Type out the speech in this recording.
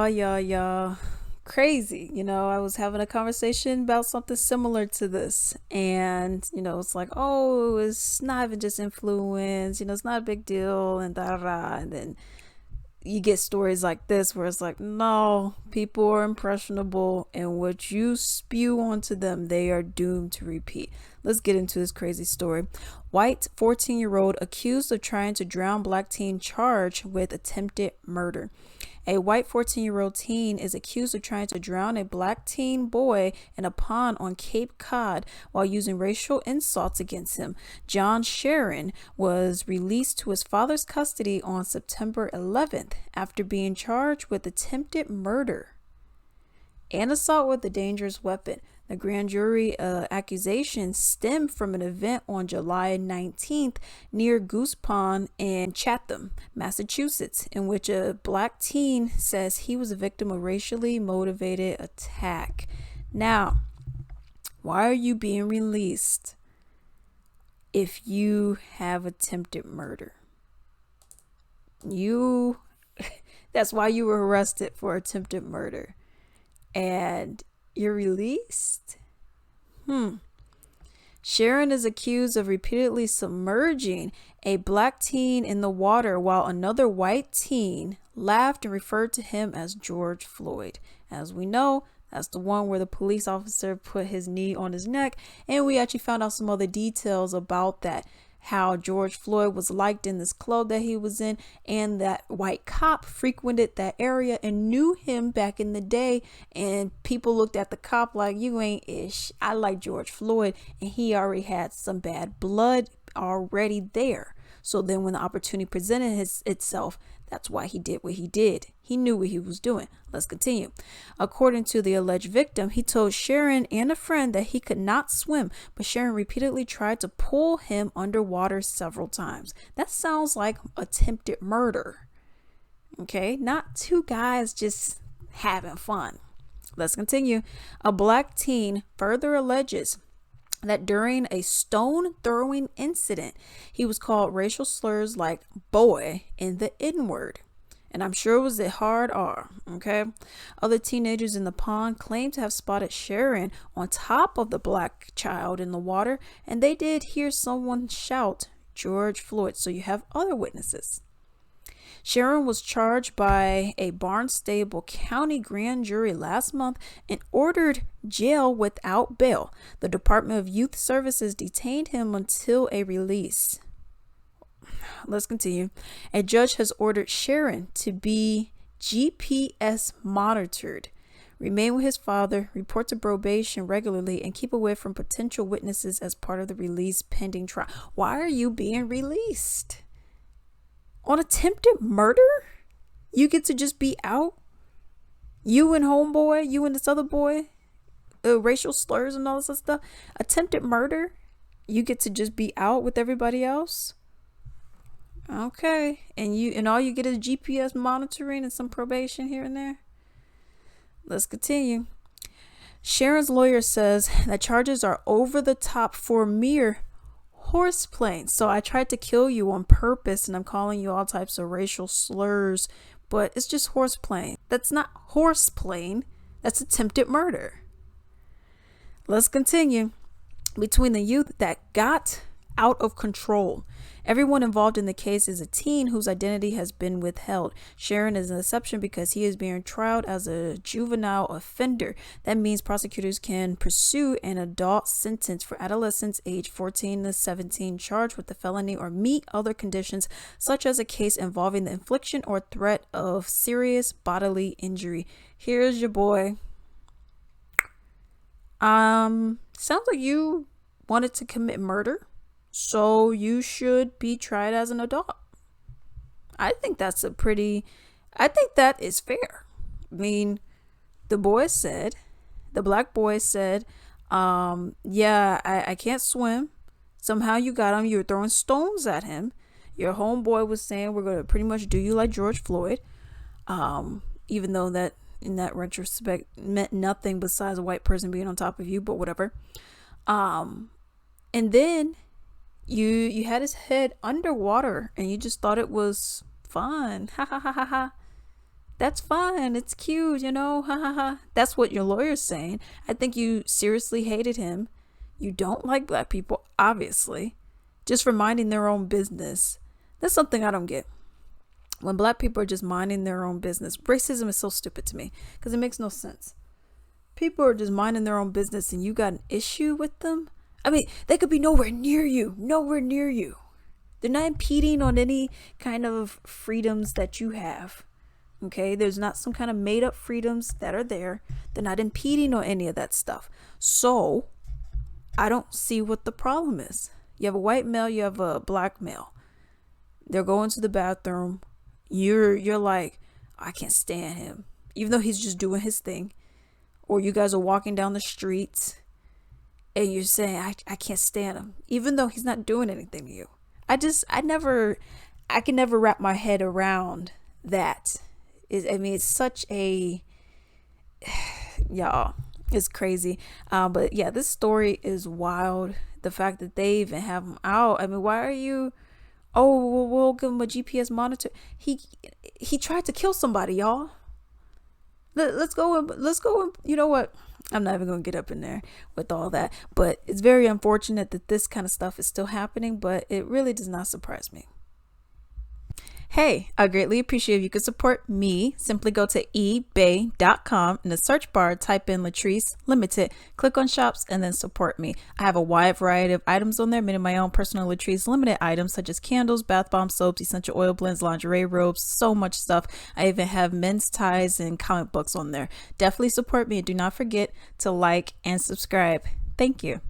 Yeah. Crazy. I was having a conversation about something similar to this. And, it's like, oh, it's not even just influence, it's not a big deal, and da da da. And then you get stories like this where it's like, no, people are impressionable, and what you spew onto them, they are doomed to repeat. Let's get into this crazy story. White 14-year-old accused of trying to drown black teen charged with attempted murder. A white 14-year-old teen is accused of trying to drown a black teen boy in a pond on Cape Cod while using racial insults against him. John Sharon was released to his father's custody on September 11th after being charged with attempted murder and assault with a dangerous weapon. The grand jury accusation stemmed from an event on July 19th near Goose Pond in Chatham, Massachusetts, in which a black teen says he was a victim of racially motivated attack. Now, why are you being released if you have attempted murder? That's why you were arrested for attempted murder. And you're released? Sharon is accused of repeatedly submerging a black teen in the water while another white teen laughed and referred to him as George Floyd. As we know, that's the one where the police officer put his knee on his neck, and we actually found out some other details about that. How George Floyd was liked in this club that he was in, and that white cop frequented that area and knew him back in the day, and people looked at the cop like, you ain't ish. I like George Floyd, and he already had some bad blood already there. So then when the opportunity presented itself, that's why he did what he did. He knew what he was doing. Let's continue. According to the alleged victim, he told Sharon and a friend that he could not swim, but Sharon repeatedly tried to pull him underwater several times. That sounds like attempted murder. Okay, not two guys just having fun. Let's continue. A black teen further alleges that during a stone throwing incident, he was called racial slurs like boy and the N word. And I'm sure it was a hard R, okay? Other teenagers in the pond claimed to have spotted Sharon on top of the black child in the water, and they did hear someone shout, George Floyd. So you have other witnesses. Sharon was charged by a Barnstable County grand jury last month and ordered jail without bail. The Department of Youth Services detained him until a release. Let's continue. A judge has ordered Sharon to be GPS monitored, remain with his father, report to probation regularly, and keep away from potential witnesses as part of the release pending trial. Why are you being released? On attempted murder? You get to just be out? You and homeboy, you and this other boy, racial slurs and all this stuff. Attempted murder? You get to just be out with everybody else? Okay. And all you get is GPS monitoring and some probation here and there? Let's continue. Sharon's lawyer says that charges are over the top for mere horseplane. So I tried to kill you on purpose, and I'm calling you all types of racial slurs, but it's just horseplane. That's not horseplane. That's attempted murder. Let's continue. Between the youth that got out of control. Everyone involved in the case is a teen whose identity has been withheld. Sharon is an exception because he is being tried as a juvenile offender. That means prosecutors can pursue an adult sentence for adolescents aged 14 to 17 charged with the felony or meet other conditions, such as a case involving the infliction or threat of serious bodily injury. Here's your boy. Sounds like you wanted to commit murder. So you should be tried as an adult. I think that is fair. I mean, the black boy said, yeah, I can't swim. Somehow you got him. You were throwing stones at him. Your homeboy was saying, we're going to pretty much do you like George Floyd. Even though that in that retrospect meant nothing besides a white person being on top of you, but whatever. And then you had his head underwater and you just thought it was fun. Ha ha ha ha ha. That's fine. It's cute, you know. Ha ha ha. That's what your lawyer's saying. I think you seriously hated him. You don't like black people, obviously. Just for minding their own business. That's something I don't get. When black people are just minding their own business. Racism is so stupid to me because it makes no sense. People are just minding their own business and you got an issue with them. I mean, they could be nowhere near you. Nowhere near you. They're not impeding on any kind of freedoms that you have. Okay, there's not some kind of made up freedoms that are there. They're not impeding on any of that stuff. So I don't see what the problem is. You have a white male, you have a black male. They're going to the bathroom. You're like, I can't stand him, even though he's just doing his thing. Or you guys are walking down the street and you're saying, I can't stand him, even though he's not doing anything to you. I can never wrap my head around that. It's such a, y'all, it's crazy. But yeah, this story is wild. The fact that they even have him out. I mean, why are you, oh, we'll give him a GPS monitor. He tried to kill somebody, y'all. Let's go and, you know what? I'm not even going to get up in there with all that. But it's very unfortunate that this kind of stuff is still happening, but it really does not surprise me. Hey, I greatly appreciate if you could support me. Simply go to ebay.com. In the search bar, type in Latrice Limited, click on shops, and then support me. I have a wide variety of items on there, many of my own personal Latrice Limited items, such as candles, bath bombs, soaps, essential oil blends, lingerie robes, so much stuff. I even have men's ties and comic books on there. Definitely support me, and do not forget to like and subscribe. Thank you.